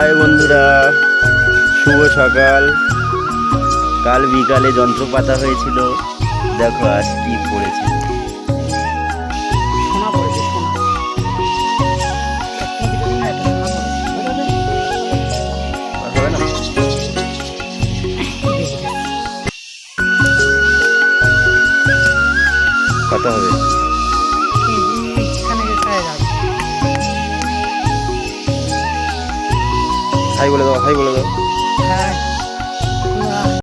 High বন্ধুরা, শুভ সকাল। কাল বিকালে যন্ত্র পাতা হয়েছিল, দেখো আজ কি পড়েছে। সোনা পড়েছে, সোনা। একটা ভিতরে না, একটা সোনা পড়েছে। পাতা হবে না? দেখি দেখ। পাতা হবে। এখানে কোথায় যাবে? হাই বলে দাও, হাই বলে দাও। হ্যাঁ।